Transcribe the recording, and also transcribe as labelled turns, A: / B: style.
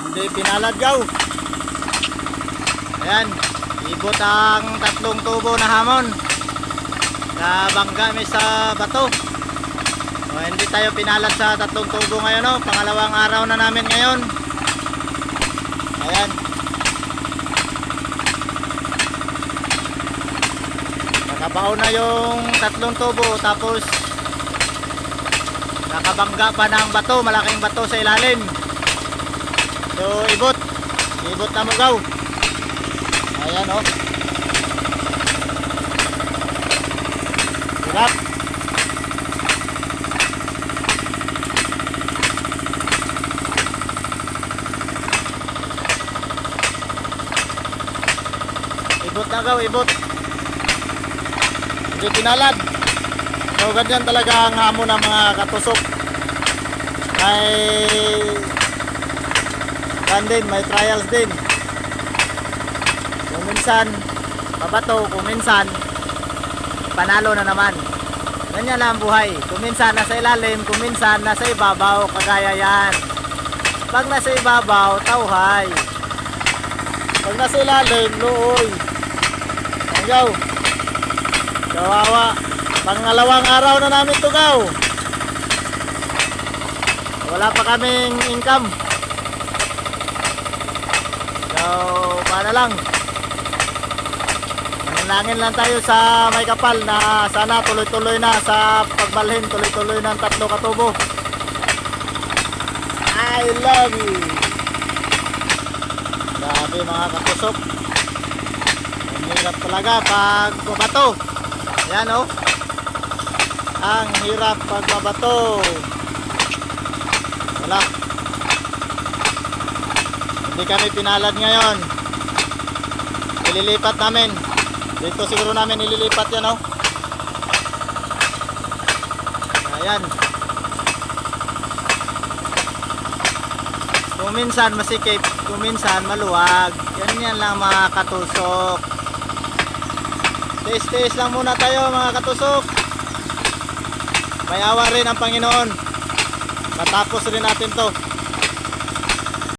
A: Hindi pinalad gaw. Ayan, ibot ang tatlong tubo na hamon. Nabangga may sa bato. O, hindi tayo pinalad sa tatlong tubo ngayon, no? Pangalawang araw na namin ngayon. Ayan. Nakabaon na yung tatlong tubo, tapos nakabangga pa ng bato, malaking bato sa ilalim. So ibot na mo gaw. Ayan, oh. Hirap. Ibot na gaw, ibot. Hindi pinalad. So ganyan talaga ang hamon ng mga katusok. May trials din. Kung minsan mabato, kung minsan panalo na naman. Ganyan lang ang buhay. Kung minsan nasa ilalim, kung minsan nasa ibabaw, kagaya yan. Pag nasa ibabaw, tauhay. Pag nasa ilalim, luoy. Hanggaw. Kawawa. Pangalawang araw na namin to gaw. Wala pa kaming income. So, paano lang. Manalangin lang tayo sa may kapal na sana tuloy-tuloy na sa pagbalhin, tuloy-tuloy ng 3 katubo. I love you. Grabe mga katusok. Ang hirap talaga pag babato. Ayan, oh. Ang hirap pag babato. Wala. Hindi kami pinalad ngayon. Ililipat namin. Dito siguro namin ililipat yan, oh. Ayan. Kung minsan masikip, kung minsan maluwag. Yan lang mga katusok. Tiis-tiis lang muna tayo mga katusok. May awa rin ang Panginoon. Matapos rin natin to.